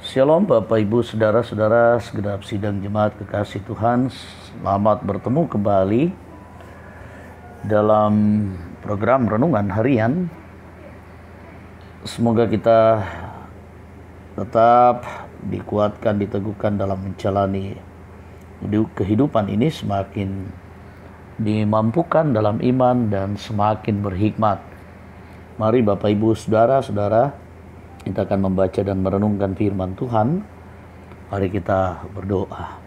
Shalom Bapak Ibu Saudara-saudara segenap sidang jemaat kekasih Tuhan. Selamat bertemu kembali dalam program Renungan Harian. Semoga kita tetap dikuatkan, diteguhkan dalam menjalani kehidupan ini, semakin dimampukan dalam iman dan semakin berhikmat. Mari Bapak Ibu Saudara-saudara, kita akan membaca dan merenungkan firman Tuhan. Mari kita berdoa.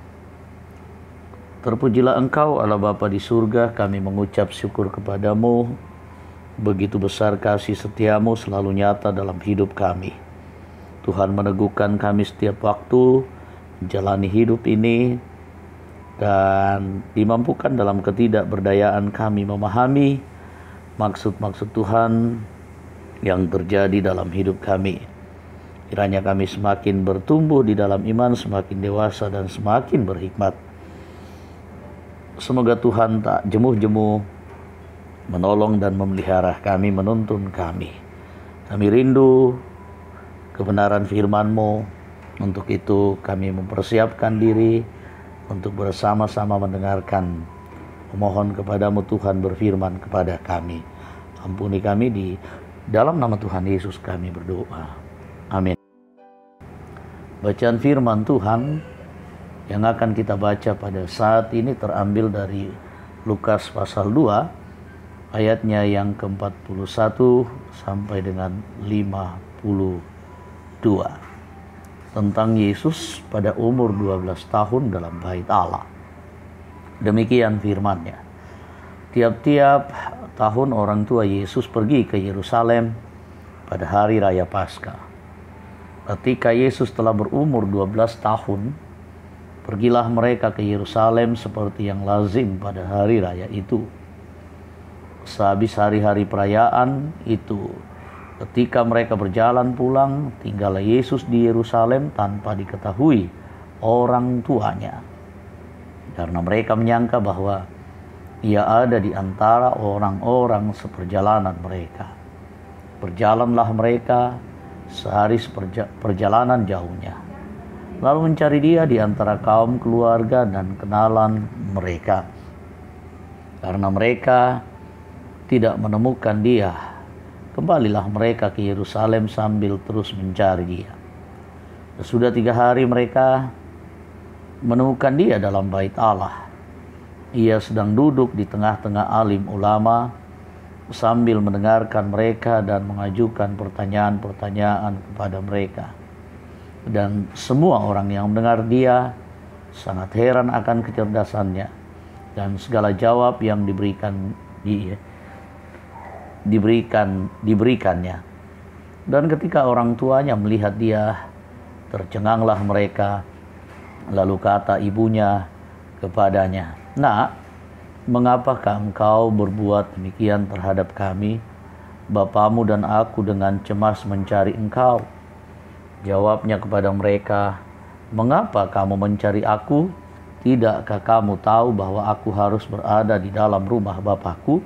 Terpujilah Engkau Allah Bapa di surga, kami mengucap syukur kepadamu. Begitu besar kasih setiamu selalu nyata dalam hidup kami. Tuhan meneguhkan kami setiap waktu menjalani hidup ini, dan dimampukan dalam ketidakberdayaan kami memahami maksud-maksud Tuhan yang terjadi dalam hidup kami. Kiranya kami semakin bertumbuh di dalam iman, semakin dewasa dan semakin berhikmat. Semoga Tuhan tak jemuh-jemuh menolong dan memelihara kami, menuntun kami. Kami rindu kebenaran firman-Mu. Untuk itu kami mempersiapkan diri untuk bersama-sama mendengarkan. Memohon kepadamu Tuhan berfirman kepada kami. Ampuni kami, di dalam nama Tuhan Yesus kami berdoa. Amin. Bacaan firman Tuhan yang akan kita baca pada saat ini terambil dari Lukas pasal 2, ayatnya yang ke-41 sampai dengan 52. Tentang Yesus pada umur 12 tahun dalam bait Allah. Demikian firman-Nya. Tiap-tiap tahun orang tua Yesus pergi ke Yerusalem pada hari raya Paskah. Ketika Yesus telah berumur 12 tahun, pergilah mereka ke Yerusalem seperti yang lazim pada hari raya itu. Sehabis hari-hari perayaan itu, ketika mereka berjalan pulang, tinggallah Yesus di Yerusalem tanpa diketahui orang tuanya. Karena mereka menyangka bahwa Ia ada di antara orang-orang seperjalanan mereka. Berjalanlah mereka sehari perjalanan jauhnya, lalu mencari Dia di antara kaum keluarga dan kenalan mereka. Karena mereka tidak menemukan Dia, kembalilah mereka ke Yerusalem sambil terus mencari Dia. Sudah 3 hari mereka menemukan Dia dalam bait Allah. Ia sedang duduk di tengah-tengah alim ulama sambil mendengarkan mereka dan mengajukan pertanyaan-pertanyaan kepada mereka. Dan semua orang yang mendengar Dia sangat heran akan kecerdasannya dan segala jawab yang diberikannya. Dan ketika orang tuanya melihat Dia, tercenganglah mereka. Lalu kata ibunya kepadanya, "Nak, mengapakah engkau berbuat demikian terhadap kami? Bapamu dan aku dengan cemas mencari engkau." Jawabnya kepada mereka, "Mengapa kamu mencari aku? Tidakkah kamu tahu bahwa aku harus berada di dalam rumah Bapakku?"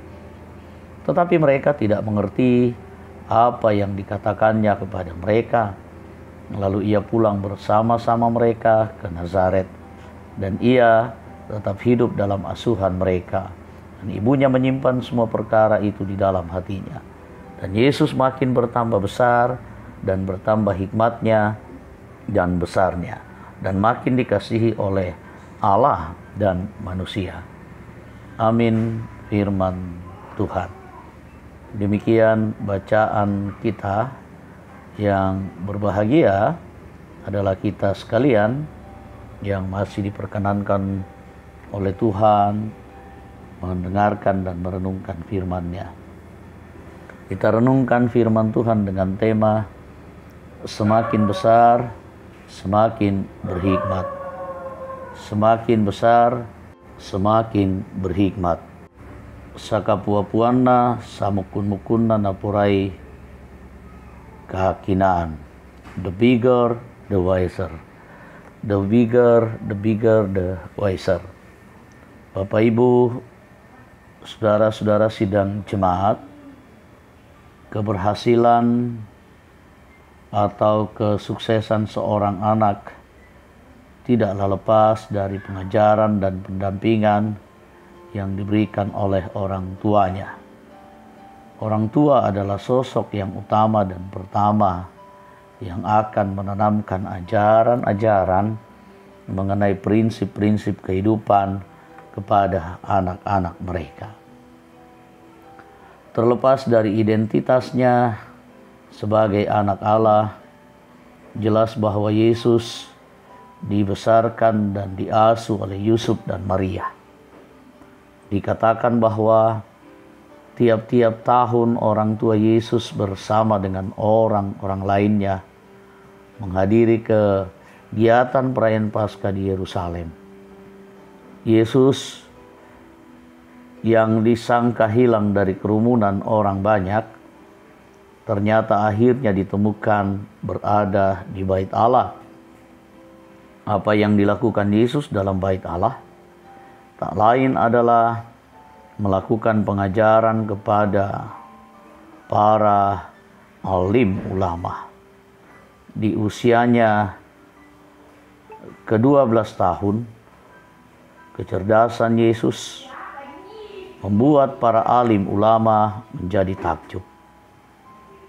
Tetapi mereka tidak mengerti apa yang dikatakannya kepada mereka. Lalu Ia pulang bersama-sama mereka ke Nazaret, dan Ia tetap hidup dalam asuhan mereka. Dan ibunya menyimpan semua perkara itu di dalam hatinya. Dan Yesus makin bertambah besar dan bertambah hikmatnya dan besarnya, dan makin dikasihi oleh Allah dan manusia. Amin. Firman Tuhan. Demikian bacaan kita. Yang berbahagia adalah kita sekalian yang masih diperkenankan oleh Tuhan mendengarkan dan merenungkan firman-Nya. Kita renungkan firman Tuhan dengan tema semakin besar, semakin berhikmat. Semakin besar, semakin berhikmat. Sakapuapuana samukun-mukunna napurai kehakinaan. The bigger, the wiser. The bigger, the wiser. Bapak Ibu, saudara-saudara sidang jemaat, keberhasilan atau kesuksesan seorang anak tidaklah lepas dari pengajaran dan pendampingan yang diberikan oleh orang tuanya. Orang tua adalah sosok yang utama dan pertama yang akan menanamkan ajaran-ajaran mengenai prinsip-prinsip kehidupan kepada anak-anak mereka. Terlepas dari identitasnya sebagai anak Allah, jelas bahwa Yesus dibesarkan dan diasuh oleh Yusuf dan Maria. Dikatakan bahwa tiap-tiap tahun orang tua Yesus bersama dengan orang-orang lainnya menghadiri kegiatan perayaan Paskah di Yerusalem. Yesus yang disangka hilang dari kerumunan orang banyak, ternyata akhirnya ditemukan berada di Bait Allah. Apa yang dilakukan Yesus dalam Bait Allah tak lain adalah melakukan pengajaran kepada para alim ulama. Di usianya ke-12 tahun, kecerdasan Yesus membuat para alim ulama menjadi takjub.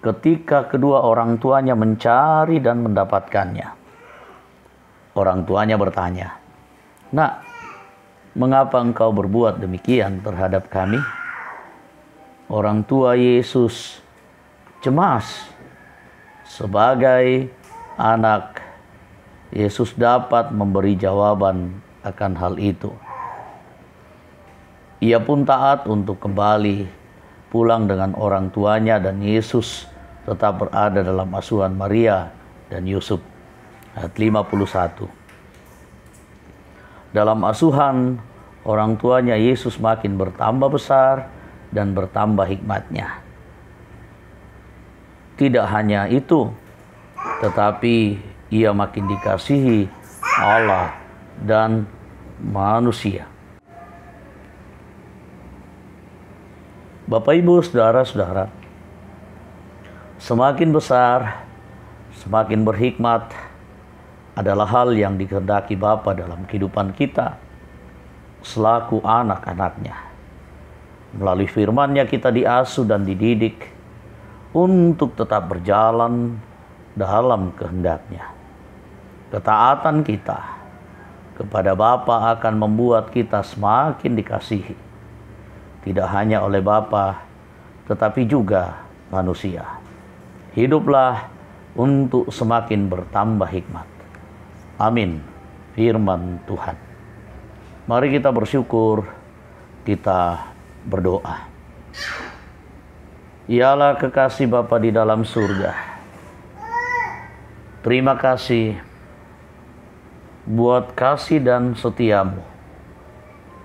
Ketika kedua orang tuanya mencari dan mendapatkannya, orang tuanya bertanya, "Nak, mengapa engkau berbuat demikian terhadap kami?" Orang tua Yesus cemas. Sebagai anak, Yesus dapat memberi jawaban akan hal itu. Ia pun taat untuk kembali pulang dengan orang tuanya, dan Yesus tetap berada dalam asuhan Maria dan Yusuf. Ayat 51. Dalam asuhan orang tuanya, Yesus makin bertambah besar dan bertambah hikmatnya. Tidak hanya itu, tetapi ia makin dikasihi Allah dan manusia. Bapak, Ibu, saudara-saudara, semakin besar, semakin berhikmat adalah hal yang dikehendaki Bapa dalam kehidupan kita selaku anak-anaknya. Melalui firman-Nya kita diasuh dan dididik untuk tetap berjalan dalam kehendak-Nya. Ketaatan kita kepada Bapa akan membuat kita semakin dikasihi, tidak hanya oleh Bapa, tetapi juga manusia. Hiduplah untuk semakin bertambah hikmat. Amin. Firman Tuhan. Mari kita bersyukur, kita berdoa. Ialah kekasih Bapa di dalam surga, terima kasih buat kasih dan setiamu,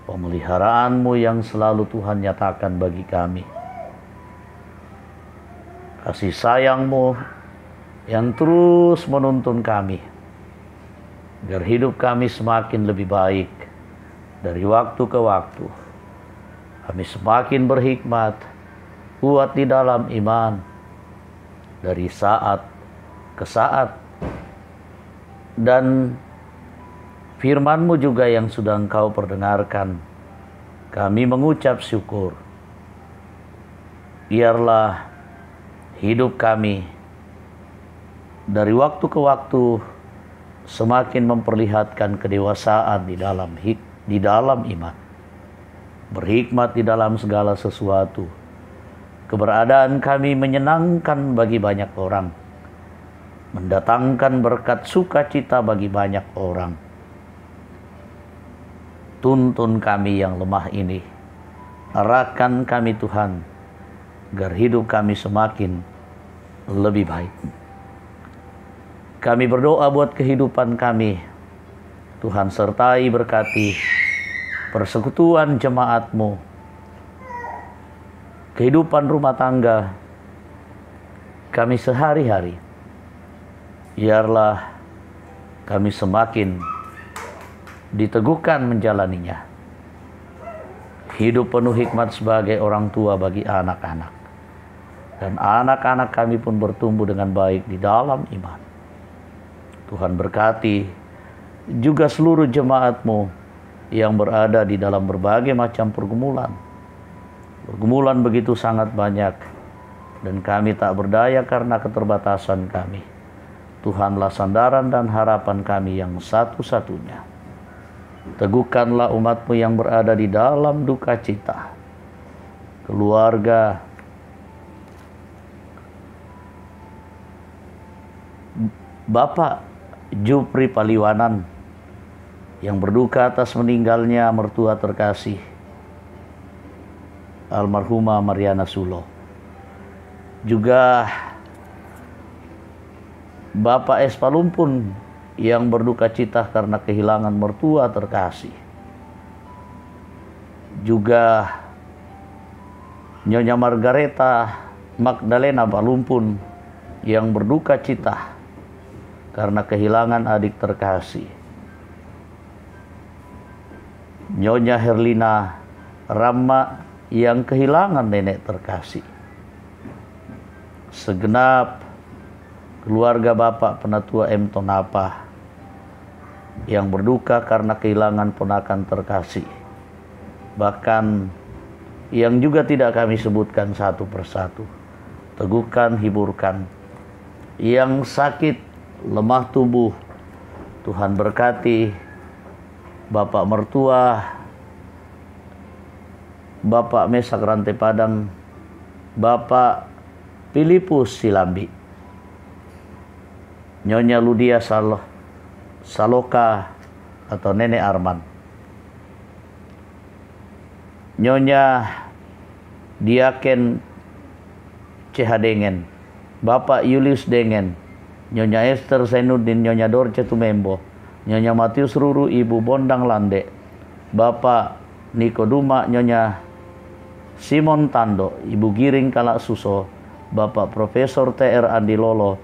pemeliharaanmu yang selalu Tuhan nyatakan bagi kami. Kasih sayangmu yang terus menuntun kami, agar hidup kami semakin lebih baik dari waktu ke waktu. Kami semakin berhikmat, kuat di dalam iman, dari saat ke saat. Dan firman-Mu juga yang sudah Engkau perdengarkan, kami mengucap syukur. Biarlah hidup kami dari waktu ke waktu semakin memperlihatkan kedewasaan di dalam iman, berhikmat di dalam segala sesuatu. Keberadaan kami menyenangkan bagi banyak orang, mendatangkan berkat sukacita bagi banyak orang. Tuntun kami yang lemah ini, arahkan kami Tuhan, agar hidup kami semakin lebih baik. Kami berdoa buat kehidupan kami. Tuhan sertai berkati persekutuan jemaat-Mu, kehidupan rumah tangga kami sehari-hari. Biarlah kami semakin diteguhkan menjalaninya. Hidup penuh hikmat sebagai orang tua bagi anak-anak. dan anak-anak kami pun bertumbuh dengan baik di dalam iman. Tuhan berkati juga seluruh jemaat-Mu yang berada di dalam berbagai macam pergumulan. Pergumulan begitu sangat banyak, dan kami tak berdaya karena keterbatasan kami. Tuhanlah sandaran dan harapan kami yang satu-satunya. Teguhkanlah umat-Mu yang berada di dalam duka cita. Keluarga Bapak Jupri Paliwanan yang berduka atas meninggalnya mertua terkasih almarhumah Mariana Sulo. Juga Bapak S. Palumpun yang berduka cita karena kehilangan mertua terkasih. Juga Nyonya Margareta Magdalena Palumpun yang berduka cita karena kehilangan adik terkasih. Nyonya Herlina Rama yang kehilangan nenek terkasih. Segenap keluarga Bapak Penatua M. Tonapa yang berduka karena kehilangan ponakan terkasih. Bahkan yang juga tidak kami sebutkan satu persatu. Teguhkan, hiburkan. Yang sakit, lemah tubuh, Tuhan berkati. Bapak mertua, Bapak Mesak Rantai Padang, Bapak Filipus Silambi, Nyonya Ludia Saloka atau Nenek Arman, Nyonya Diaken CH Dengen, Bapak Julius Dengen, Nyonya Esther Zainuddin, Nyonya Dorce Tumembo, Nyonya Matius Ruru, Ibu Bondang Lande, Bapak Niko Duma, Nyonya Simon Tando, Ibu Giring Kalak Suso, Bapak Profesor TR Andi Lolo,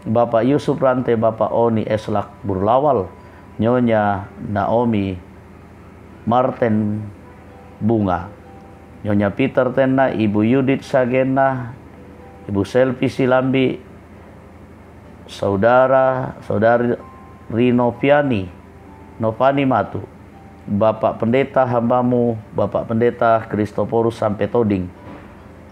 Bapak Yusuf Rante, Bapak Oni Eslak Burlawal, Nyonya Naomi Marten Bunga, Nyonya Peter Tena, Ibu Yudit Sagena, Ibu Selvi Silambi, Saudari Rinoviani Novani Matu, Bapak Pendeta hambamu, Bapak Pendeta Kristoporus sampai Toding,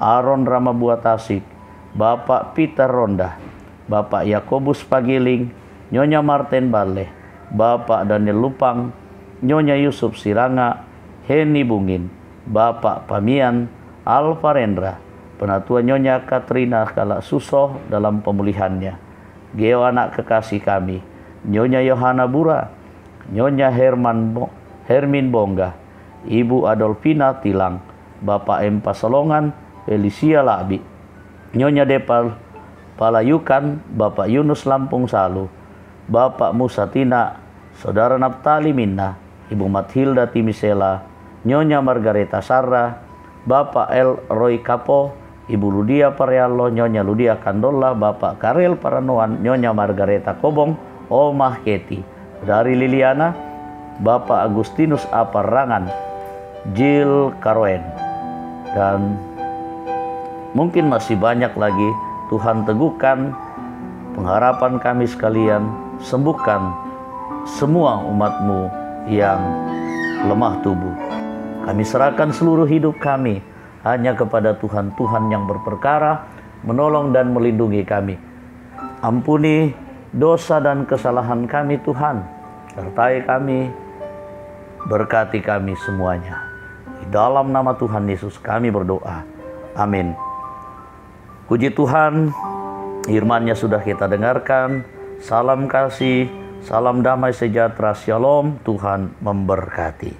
Aaron Ramabua Tasik, Bapak Peter Ronda, Bapak Yakobus Pagiling, Nyonya Martin Bale, Bapak Daniel Lupang, Nyonya Yusuf Siranga, Heni Bungin, Bapak Pamian Alvarendra, Penatua Nyonya Katrina Kalak Suso dalam pemulihannya. Geo anak kekasih kami, Nyonya Yohana Bura, Nyonya Hermin Bongga, Ibu Adolfina Tilang, Bapak M. Pasalongan, Felicia Labi, Nyonya Depal Palayukan, Bapak Yunus Lampung Salu, Bapak Musa Tina, Saudara Naftali Minna, Ibu Mathilda Timisela, Nyonya Margareta Sarra, Bapak L. Roy Kapo, Ibu Ludia Pariallo, Nyonya Ludia Kandola, Bapak Karel Paranoan, Nyonya Margareta Kobong, Omah Keti, dari Liliana, Bapak Agustinus Aparangan, Jill Karoen, dan mungkin masih banyak lagi. Tuhan teguhkan pengharapan kami sekalian, sembuhkan semua umat-Mu yang lemah tubuh. Kami serahkan seluruh hidup kami hanya kepada Tuhan yang berperkara, menolong dan melindungi kami. Ampuni dosa dan kesalahan kami Tuhan, sertai kami, berkati kami semuanya. Di dalam nama Tuhan Yesus kami berdoa. Amin. Puji Tuhan, firman-Nya sudah kita dengarkan. Salam kasih, salam damai sejahtera, shalom. Tuhan memberkati.